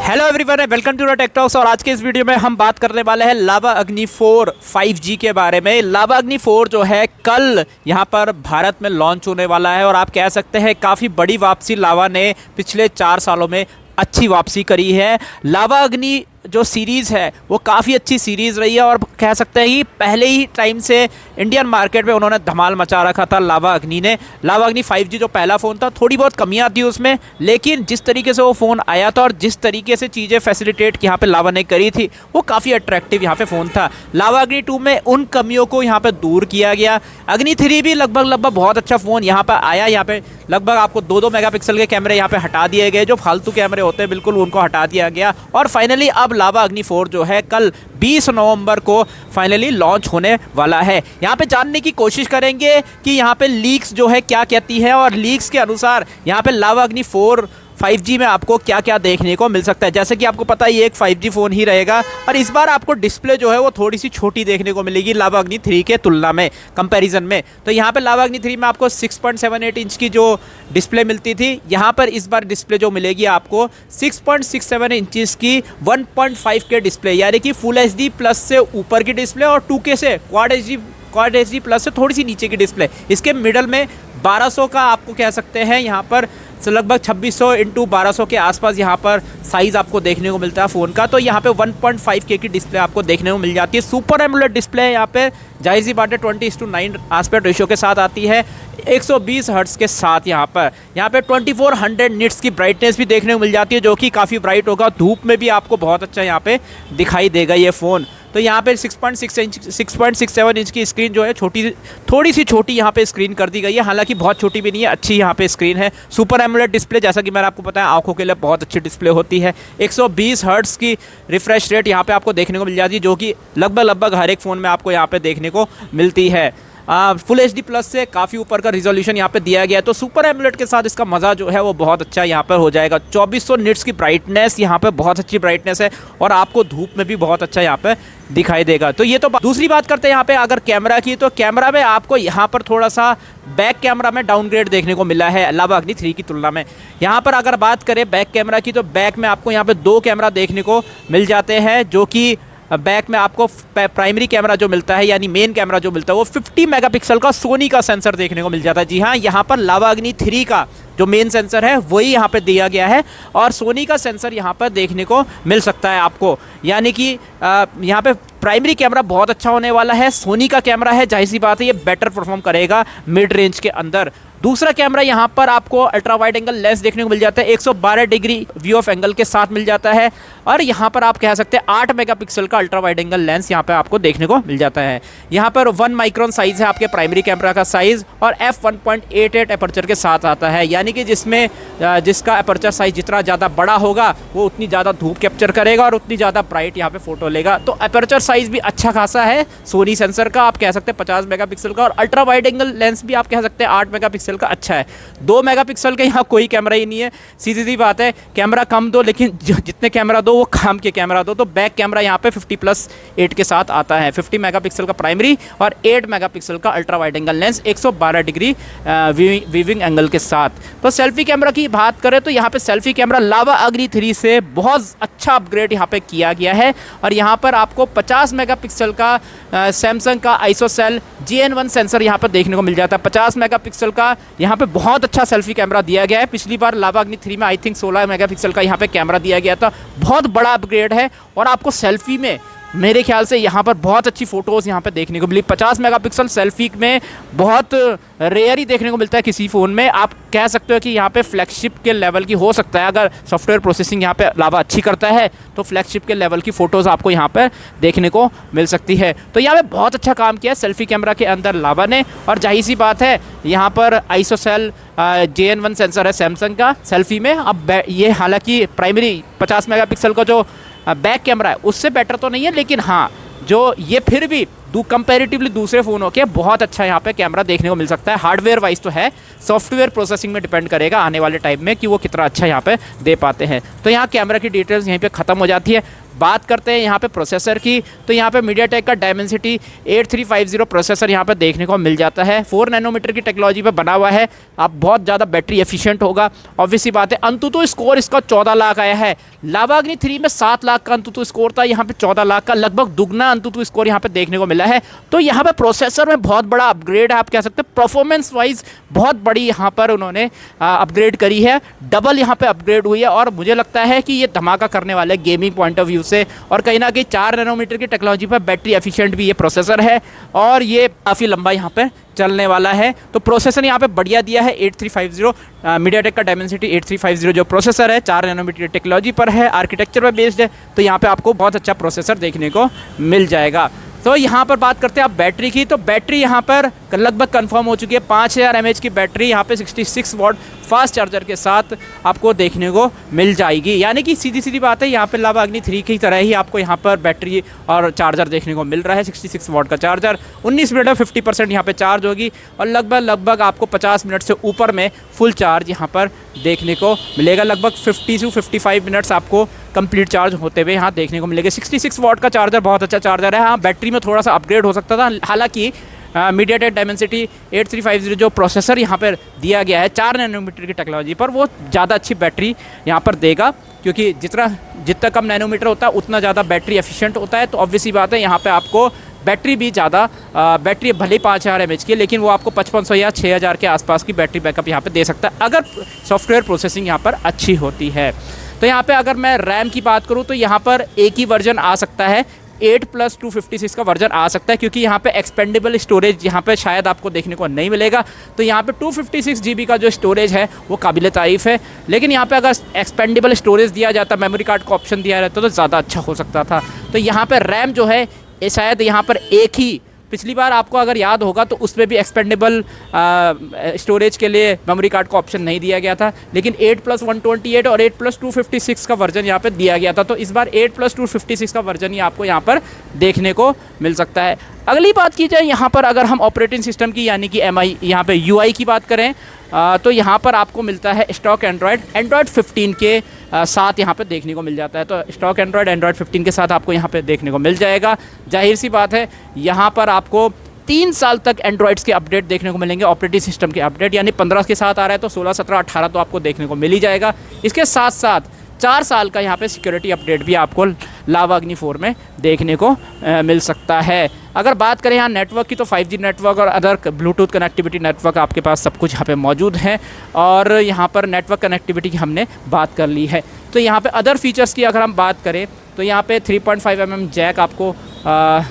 Hello everyone, welcome to tech talks. और आज के इस वीडियो में हम बात करने वाले हैं लावा अग्नि 4 5G के बारे में। लावा अग्नि 4 जो है कल यहाँ पर भारत में लॉन्च होने वाला है और आप कह सकते हैं काफ़ी बड़ी वापसी लावा ने पिछले 4 सालों में अच्छी वापसी करी है। लावा अग्नि जो सीरीज़ है वो काफ़ी अच्छी सीरीज़ रही है और कह सकते हैं कि पहले ही टाइम से इंडियन मार्केट में उन्होंने धमाल मचा रखा था लावा अग्नि ने। लावा अग्नि 5G जो पहला फ़ोन था, थोड़ी बहुत कमियां थी उसमें, लेकिन जिस तरीके से वो फ़ोन आया था और जिस तरीके से चीज़ें फैसिलिटेट यहाँ पे लावा ने करी थी वो काफ़ी अट्रैक्टिव यहाँ पे फ़ोन था। लावा अग्नि 2 में उन कमियों को यहाँ पर दूर किया गया। अग्नि 3 भी लगभग बहुत अच्छा फ़ोन यहाँ पर आया। यहाँ पे लगभग आपको 2-2 मेगापिक्सल के कैमरे यहाँ पे हटा दिए गए, जो फालतू कैमरे होते हैं बिल्कुल उनको हटा दिया गया। और फाइनली अब लावा अग्नि 4 जो है कल 20 नवंबर को फाइनली लॉन्च होने वाला है। यहाँ पे जानने की कोशिश करेंगे कि यहाँ पे लीक्स जो है क्या कहती है और लीक्स के अनुसार यहाँ पे लावा अग्नि 4 5G में आपको क्या क्या देखने को मिल सकता है। जैसे कि आपको पता है ये एक 5G फ़ोन ही रहेगा और इस बार आपको डिस्प्ले जो है वो थोड़ी सी छोटी देखने को मिलेगी लावा अग्नि 3 के तुलना में, कंपैरिजन में। तो यहाँ पे लावा अग्नि 3 में आपको 6.78 इंच की जो डिस्प्ले मिलती थी, यहाँ पर इस बार डिस्प्ले जो मिलेगी आपको 6.67 इंचज़ की 1.5 के डिस्प्ले, यानी कि फुल HD प्लस से ऊपर की डिस्प्ले और 2K से क्वाड HD प्लस से थोड़ी सी नीचे की डिस्प्ले। इसके मिडल में 1200 का आपको कह सकते हैं यहाँ पर लगभग 2600 इंटू 1200 के आसपास यहाँ पर साइज़ आपको देखने को मिलता है फ़ोन का। तो यहाँ पे 1.5K की डिस्प्ले आपको देखने को मिल जाती है। सुपर एमोलेड डिस्प्ले है यहाँ पे, जाहिर सी बात है 20:9 एस्पेक्ट रेशियो के साथ आती है, 120 हर्ट्ज़ के साथ। यहाँ पे 2400 निट्स की ब्राइटनेस भी देखने को मिल जाती है, जो कि काफ़ी ब्राइट होगा। धूप में भी आपको बहुत अच्छा यहाँ पे दिखाई देगा ये फ़ोन। तो यहाँ पे 6.67 इंच की स्क्रीन जो है थोड़ी सी छोटी यहाँ पे स्क्रीन कर दी गई है, हालांकि बहुत छोटी भी नहीं है, अच्छी यहाँ पे स्क्रीन है। सुपर एमोलेड डिस्प्ले, जैसा कि मैंने आपको बताया, आंखों के लिए बहुत अच्छी डिस्प्ले होती है। 120 हर्ट्ज़ की रिफ्रेश रेट यहाँ पे आपको देखने को मिल जाती है, जो कि लगभग हर एक फ़ोन में आपको यहाँ पे देखने को मिलती है। फुल HD प्लस से काफ़ी ऊपर का रिजोल्यूशन यहाँ पे दिया गया है। तो सुपर एमोलेड के साथ इसका मज़ा जो है वो बहुत अच्छा यहाँ पर हो जाएगा। 2400 निट्स की ब्राइटनेस, यहाँ पे बहुत अच्छी ब्राइटनेस है और आपको धूप में भी बहुत अच्छा यहाँ पे दिखाई देगा। तो ये तो दूसरी बात करते हैं यहाँ पे अगर कैमरा की, तो कैमरा में आपको यहाँ पर थोड़ा सा बैक कैमरा में डाउनग्रेड देखने को मिला है लावा अग्नि 3 की तुलना में। यहाँ पर अगर बात करें बैक कैमरा की, तो बैक में आपको यहाँ पे 2 कैमरा देखने को मिल जाते हैं, जो कि बैक में आपको प्राइमरी कैमरा जो मिलता है, यानी मेन कैमरा जो मिलता है, वो 50 मेगापिक्सल का सोनी का सेंसर देखने को मिल जाता है। जी हाँ, यहाँ पर लावा अग्नि 3 का जो मेन सेंसर है वही यहाँ पे दिया गया है और सोनी का सेंसर यहाँ पर देखने को मिल सकता है आपको। यानी कि यहाँ पे प्राइमरी कैमरा बहुत अच्छा होने वाला है। सोनी का कैमरा है, जाहिर सी बात है ये बेटर परफॉर्म करेगा मिड रेंज के अंदर। दूसरा कैमरा यहाँ पर आपको अल्ट्रा वाइड एंगल लेंस देखने को मिल जाता है, 112 डिग्री व्यू ऑफ एंगल के साथ मिल जाता है। और यहाँ पर आप कह सकते हैं 8 मेगापिक्सल का अल्ट्रा वाइड एंगल लेंस यहाँ पे आपको देखने को मिल जाता है। यहाँ पर 1 माइक्रोन साइज़ है आपके प्राइमरी कैमरा का साइज़ और f1.88 अपर्चर के साथ आता है, यानी कि जिसका अपर्चर साइज़ जितना ज़्यादा बड़ा होगा वो उतनी ज़्यादा धूप कैप्चर करेगा और उतनी ज़्यादा ब्राइट यहाँ पे फ़ोटो लेगा। तो अपर्चर साइज़ भी अच्छा खासा है सोनी सेंसर का, आप कह सकते हैं 50 मेगापिक्सल का। और अल्ट्रा वाइड एंगल लेंस भी आप कह सकते हैं 8 मेगापिक्सल का अच्छा है। 2 मेगापिक्सल के यहाँ कोई कैमरा ही नहीं है, सीधी सी बात है। कैमरा कम दो, लेकिन जितने कैमरा दो वो काम के कैमरा दो। तो बैक कैमरा यहाँ पे 50+8 के साथ आता है, 50 मेगापिक्सल का प्राइमरी और 8 मेगापिक्सल का ultra wide angle lens 112 degree weaving angle के साथ। तो सेल्फी कैमरा की बात करें तो यहाँ पे सेल्फी कैमरा लावा अग्नि 3 से बहुत अच्छा अपग्रेड यहाँ पे किया गया है और यहाँ पर आपको 50 मेगापिक्सल का सैमसंग का आइसोसेल GN1 सेंसर यहाँ पर देखने को मिल जाता है। 50 मेगापिक्सल का यहाँ पे बहुत अच्छा सेल्फी कैमरा दिया गया है। पिछली बार लावा अग्नि 3 में आई थिंक 16 मेगापिक्सल का यहाँ पे कैमरा दिया गया था, बहुत बड़ा अपग्रेड है। और आपको सेल्फी में मेरे ख्याल से यहाँ पर बहुत अच्छी फ़ोटोज़ यहाँ पे देखने को मिली। 50 मेगापिक्सल सेल्फी में बहुत रेयर ही देखने को मिलता है किसी फ़ोन में। आप कह सकते हो कि यहाँ पे फ्लैगशिप के लेवल की हो सकता है, अगर सॉफ्टवेयर प्रोसेसिंग यहाँ पे लावा अच्छी करता है तो फ्लैगशिप के लेवल की फ़ोटोज़ आपको यहाँ पर देखने को मिल सकती है। तो यहाँ पे बहुत अच्छा काम किया है सेल्फी कैमरा के अंदर लावा ने। और जाहिर सी बात है यहाँ पर आइसोसेल JN1 सेंसर है सैमसंग का सेल्फी में। अब ये हालांकि प्राइमरी 50 मेगापिक्सल का जो बैक कैमरा है उससे बेटर तो नहीं है, लेकिन हाँ जो ये फिर भी कंपैरेटिवली दूसरे फ़ोनों के बहुत अच्छा यहाँ पे कैमरा देखने को मिल सकता है। हार्डवेयर वाइज तो है, सॉफ्टवेयर प्रोसेसिंग में डिपेंड करेगा आने वाले टाइम में कि वो कितना अच्छा यहाँ पे दे पाते हैं। तो यहाँ कैमरा की डिटेल्स यहीं पे ख़त्म हो जाती है। बात करते हैं यहाँ पे प्रोसेसर की, तो यहाँ पे मीडियाटेक का डायमेंसिटी 8350 प्रोसेसर यहाँ पे देखने को मिल जाता है। 4 नैनोमीटर की टेक्नोलॉजी पे बना हुआ है। अब बहुत ज़्यादा बैटरी एफिशिएंट होगा, ऑब्वियस सी बात है। अंतुतु स्कोर इसका 14 लाख आया है। लावा अग्नि 3 में 7 लाख का अंतुतु स्कोर था, यहाँ पे 14 लाख का, लगभग दुगना अंतुतु स्कोर यहाँ पे देखने को मिला है। तो यहाँ पे प्रोसेसर में बहुत बड़ा अपग्रेड है, आप कह सकते हैं परफॉर्मेंस वाइज बहुत बड़ी यहाँ पर उन्होंने अपग्रेड करी है, डबल यहाँ पे अपग्रेड हुई है। और मुझे लगता है कि ये धमाका करने वाले गेमिंग पॉइंट ऑफ व्यू से, और कहीं ना कहीं 4 नैनोमीटर की टेक्नोलॉजी पर बैटरी एफिशिएंट भी ये प्रोसेसर है, और ये काफ़ी लंबा यहाँ पे चलने वाला है। तो प्रोसेसर यहाँ पे बढ़िया दिया है 8350, मीडियाटेक का डायमेंसिटी 8350 जो प्रोसेसर है 4 नैनोमीटर टेक्नोलॉजी पर है, आर्किटेक्चर पर बेस्ड है। तो यहाँ पे आपको बहुत अच्छा प्रोसेसर देखने को मिल जाएगा। तो यहाँ पर बात करते हैं आप बैटरी की, तो बैटरी यहाँ पर लगभग कंफर्म हो चुकी है। 5000 mAh की बैटरी यहाँ पे 66 वॉट फास्ट चार्जर के साथ आपको देखने को मिल जाएगी। यानी कि सीधी सीधी बात है, यहाँ पे लावा अग्नि 3 की तरह ही आपको यहाँ पर बैटरी और चार्जर देखने को मिल रहा है। 66 वॉट का चार्जर 19 मिनट में 50% यहाँ पे चार्ज होगी, और लगभग आपको 50 मिनट से ऊपर में फुल चार्ज यहाँ पर देखने को मिलेगा। लगभग 50 से 55 मिनट्स आपको कंप्लीट चार्ज होते हुए यहाँ देखने को मिलेगा। 66 वॉट का चार्जर बहुत अच्छा चार्जर है। हाँ, बैटरी में थोड़ा सा अपग्रेड हो सकता था, हालांकि मीडियाटेक डायमेंसिटी 8350 जो प्रोसेसर यहाँ पर दिया गया है 4 नैनोमीटर की टेक्नोलॉजी पर, वो ज़्यादा अच्छी बैटरी यहाँ पर देगा, क्योंकि जितना कम नैनोमीटर होता है उतना ज़्यादा बैटरी एफिशिएंट होता है। तो ऑब्वियस सी बात है, यहाँ पे आपको बैटरी भी ज़्यादा, बैटरी भले ही 5000 mAh की, लेकिन वो आपको 5500 या 6000 के आसपास की बैटरी बैकअप यहाँ पे दे सकता है, अगर सॉफ्टवेयर प्रोसेसिंग यहाँ पर अच्छी होती है। तो यहाँ पे अगर मैं रैम की बात करूँ तो यहाँ पर एक ही वर्जन आ सकता है, 8+256 का वर्जन आ सकता है, क्योंकि यहाँ पे एक्सपेंडेबल स्टोरेज यहाँ पे शायद आपको देखने को नहीं मिलेगा। तो यहाँ पे 256 GB का जो स्टोरेज है वो काबिल तारीफ़ है, लेकिन यहाँ पे अगर एक्सपेंडेबल स्टोरेज दिया जाता, मेमोरी कार्ड का ऑप्शन दिया रहता तो ज़्यादा अच्छा हो सकता था। तो यहाँ पे रैम जो है ये शायद यहाँ पर एक ही, पिछली बार आपको अगर याद होगा तो उसमें भी एक्सपेंडेबल स्टोरेज के लिए मेमोरी कार्ड का ऑप्शन नहीं दिया गया था, लेकिन 8+128 और 8+256 का वर्जन यहाँ पे दिया गया था। तो इस बार 8+256 का वर्जन ही आपको यहाँ पर देखने को मिल सकता है। अगली बात की जाए यहाँ पर, अगर हम ऑपरेटिंग सिस्टम की यानी कि MI यहाँ पे UI की बात करें, तो यहाँ पर आपको मिलता है स्टॉक एंड्रॉयड 15 के साथ यहाँ पे देखने को मिल जाता है। तो स्टॉक एंड्रॉयड 15 के साथ आपको यहाँ पे देखने को मिल जाएगा। जाहिर सी बात है, यहाँ पर आपको 3 साल तक एंड्रॉयड्स के अपडेट देखने को मिलेंगे, ऑपरेटिंग सिस्टम के अपडेट, यानी 15 के साथ आ रहा है तो 16, 17, 18 तो आपको देखने को मिल ही जाएगा। इसके साथ साथ 4 साल का यहाँ पे सिक्योरिटी अपडेट भी आपको लावा अग्नि 4 में देखने को मिल सकता है। अगर बात करें यहाँ नेटवर्क की, तो 5G नेटवर्क और अदर ब्लूटूथ कनेक्टिविटी नेटवर्क आपके पास सब कुछ यहाँ पे मौजूद है, और यहाँ पर नेटवर्क कनेक्टिविटी की हमने बात कर ली है। तो यहाँ पे अदर फीचर्स की अगर हम बात करें तो यहाँ पे 3.5 mm जैक आपको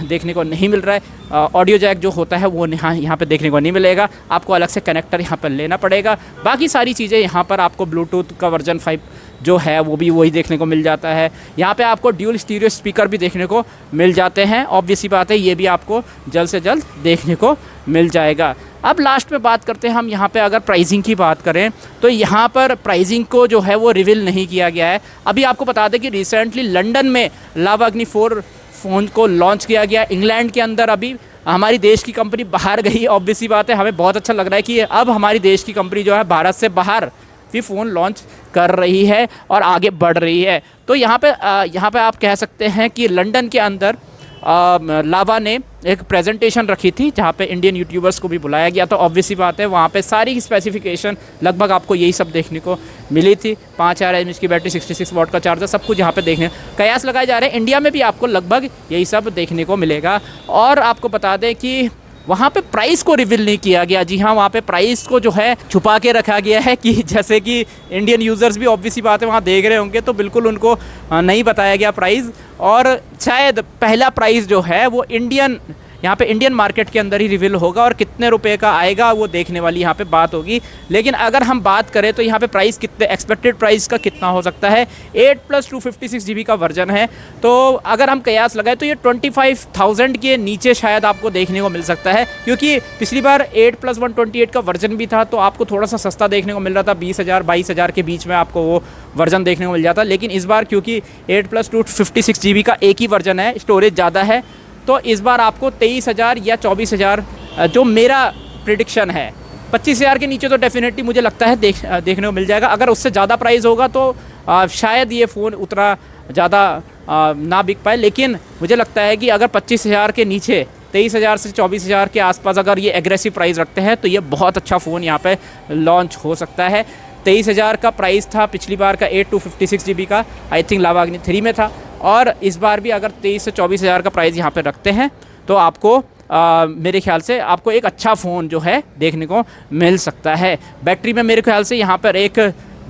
देखने को नहीं मिल रहा है। ऑडियो जैक जो होता है वो यहाँ पे देखने को नहीं मिलेगा, आपको अलग से कनेक्टर यहाँ पर लेना पड़ेगा। बाकी सारी चीज़ें यहाँ पर आपको ब्लूटूथ का वर्जन 5 जो है वो भी वही देखने को मिल जाता है। यहाँ पे आपको ड्यूल स्टीरियो स्पीकर भी देखने को मिल जाते हैं, ऑब्वियस सी बात है ये भी आपको जल्द से जल्द देखने को मिल जाएगा। अब लास्ट में बात करते हैं हम यहाँ पे, अगर प्राइसिंग की बात करें तो यहाँ पर प्राइसिंग को जो है वो रिवील नहीं किया गया है। अभी आपको बता दें कि रिसेंटली लंदन में लावा अग्नि 4 फ़ोन को लॉन्च किया गया। इंग्लैंड के अंदर अभी हमारी देश की कंपनी बाहर गई, ऑब्वियस सी बात है हमें बहुत अच्छा लग रहा है कि अब हमारी देश की कंपनी जो है भारत से बाहर भी फ़ोन लॉन्च कर रही है और आगे बढ़ रही है। तो यहाँ पे आप कह सकते हैं कि लंदन के अंदर लावा ने एक प्रेजेंटेशन रखी थी जहाँ पे इंडियन यूट्यूबर्स को भी बुलाया गया। तो ऑब्वियस सी बात है वहाँ पे सारी स्पेसिफिकेशन लगभग आपको यही सब देखने को मिली थी। 5000 mAh की बैटरी, 66 वॉट का चार्जर, सब कुछ यहाँ पे देखने कयास लगाए जा रहे हैं। इंडिया में भी आपको लगभग यही सब देखने को मिलेगा। और आपको बता दें कि वहाँ पे प्राइस को रिवील नहीं किया गया। जी हाँ, वहाँ पे प्राइस को जो है छुपा के रखा गया है, कि जैसे कि इंडियन यूज़र्स भी ऑब्वियस सी बात है वहाँ देख रहे होंगे, तो बिल्कुल उनको नहीं बताया गया प्राइस। और शायद पहला प्राइस जो है वो यहाँ पे इंडियन मार्केट के अंदर ही रिवील होगा, और कितने रुपए का आएगा वो देखने वाली यहाँ पे बात होगी। लेकिन अगर हम बात करें तो यहाँ पे प्राइस कितने, एक्सपेक्टेड प्राइस का कितना हो सकता है, 8+256 GB का वर्जन है। तो अगर हम कयास लगाए तो ये 25,000 के नीचे शायद आपको देखने को मिल सकता है, क्योंकि पिछली बार 8+128 का वर्जन भी था तो आपको थोड़ा सा सस्ता देखने को मिल रहा था, 20,000 22,000 के बीच में आपको वो वर्जन देखने को मिल जाता। लेकिन इस बार क्योंकि 8+256 GB का एक ही वर्जन है, स्टोरेज ज़्यादा है, तो इस बार आपको 23,000 या 24,000 जो मेरा प्रिडिक्शन है, 25,000 के नीचे तो डेफिनेटली मुझे लगता है देखने को मिल जाएगा। अगर उससे ज़्यादा प्राइस होगा तो शायद ये फ़ोन उतना ज़्यादा ना बिक पाए, लेकिन मुझे लगता है कि अगर 25,000 के नीचे 23,000 से 24,000 के आसपास अगर ये एग्रेसिव प्राइस रखते हैं तो ये बहुत अच्छा फ़ोन यहाँ पे लॉन्च हो सकता है। 23,000 का प्राइस था पिछली बार का 8 GB का, आई थिंक लावा अग्नि 3 में था, और इस बार भी अगर 23 से 24,000 का प्राइस यहाँ पे रखते हैं तो आपको मेरे ख्याल से आपको एक अच्छा फ़ोन जो है देखने को मिल सकता है। बैटरी में मेरे ख्याल से यहाँ पर एक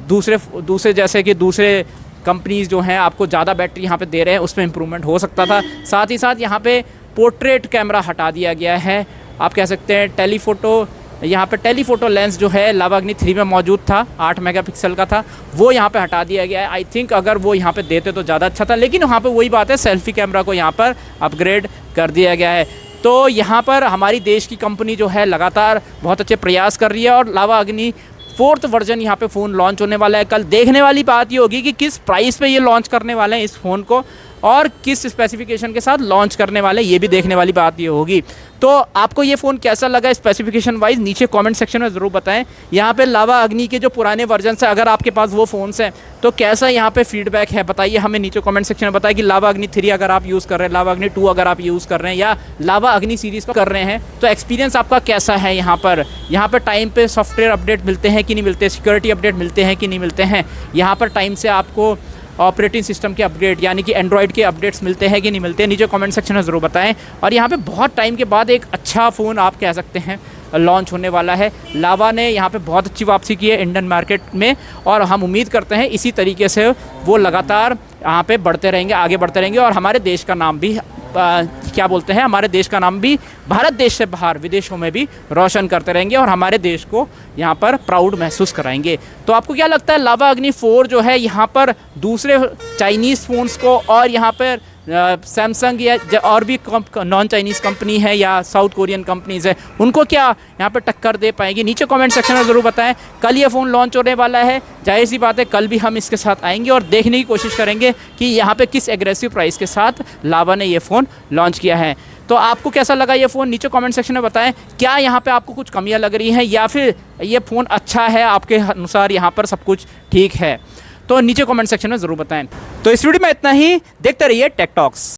दूसरे जैसे कि दूसरे कंपनीज़ जो हैं आपको ज़्यादा बैटरी यहाँ पे दे रहे हैं, उसमें इम्प्रूवमेंट हो सकता था। साथ ही साथ यहाँ पे पोर्ट्रेट कैमरा हटा दिया गया है, आप कह सकते हैं टेलीफोटो, यहाँ पे टेलीफोटो लेंस जो है लावा अग्नि 3 में मौजूद था, 8 मेगापिक्सल का था, वो यहाँ पे हटा दिया गया है। आई थिंक अगर वो यहाँ पे देते तो ज़्यादा अच्छा था, लेकिन वहाँ पे वही बात है, सेल्फी कैमरा को यहाँ पर अपग्रेड कर दिया गया है। तो यहाँ पर हमारी देश की कंपनी जो है लगातार बहुत अच्छे प्रयास कर रही है, और लावा अग्नि 4th वर्जन यहाँ पे फ़ोन लॉन्च होने वाला है। कल देखने वाली बात ये होगी कि किस प्राइस पे ये लॉन्च करने वाले हैं इस फ़ोन को, और किस स्पेसिफिकेशन के साथ लॉन्च करने वाले हैं, ये भी देखने वाली बात ये होगी। तो आपको ये फ़ोन कैसा लगा स्पेसिफिकेशन वाइज, नीचे कमेंट सेक्शन में ज़रूर बताएं। यहाँ पे लावा अग्नि के जो पुराने वर्जन से अगर आपके पास वो फ़ोन्स हैं तो कैसा यहाँ पे फीडबैक है बताइए हमें नीचे कमेंट सेक्शन में बताइए कि लावा अग्नि 3 अगर आप यूज़ कर रहे हैं, लावा अग्नि 2 अगर आप यूज़ कर रहे हैं, या लावा अग्नि सीरीज़ को कर रहे हैं, तो एक्सपीरियंस आपका कैसा है। यहाँ पर टाइम पे सॉफ्टवेयर अपडेट मिलते हैं कि नहीं मिलते, सिक्योरिटी अपडेट मिलते हैं कि नहीं मिलते हैं, यहाँ पर टाइम से आपको ऑपरेटिंग सिस्टम के अपडेट यानी कि एंड्रॉयड के अपडेट्स मिलते हैं कि नहीं मिलते, नीचे कमेंट सेक्शन में ज़रूर बताएं। और यहाँ पे बहुत टाइम के बाद एक अच्छा फ़ोन आप कह सकते हैं लॉन्च होने वाला है। लावा ने यहाँ पे बहुत अच्छी वापसी की है इंडियन मार्केट में, और हम उम्मीद करते हैं इसी तरीके से वो लगातार यहाँ पे बढ़ते रहेंगे, आगे बढ़ते रहेंगे, और हमारे देश का नाम भी हमारे देश का नाम भी भारत देश से बाहर विदेशों में भी रोशन करते रहेंगे, और हमारे देश को यहाँ पर प्राउड महसूस कराएंगे। तो आपको क्या लगता है लावा अग्नि 4 जो है यहाँ पर दूसरे चाइनीज़ फ़ोन्स को, और यहाँ पर सैमसंग या और भी नॉन चाइनीज़ कंपनी है या साउथ कोरियन कंपनीज़ है, उनको क्या यहाँ पर टक्कर दे पाएंगी, नीचे कमेंट सेक्शन में ज़रूर बताएं। कल ये फ़ोन लॉन्च होने वाला है, जाहिर सी बात है कल भी हम इसके साथ आएंगे और देखने की कोशिश करेंगे कि यहाँ पे किस एग्रेसिव प्राइस के साथ लावा ने ये फ़ोन लॉन्च किया है। तो आपको कैसा लगा ये फ़ोन, नीचे कमेंट सेक्शन में बताएं। क्या यहाँ पे आपको कुछ कमियाँ लग रही हैं, या फिर ये फ़ोन अच्छा है आपके अनुसार, यहाँ पर सब कुछ ठीक है, तो नीचे कमेंट सेक्शन में ज़रूर बताएं। तो इस वीडियो में इतना ही, देखते रहिए टेक टॉक्स।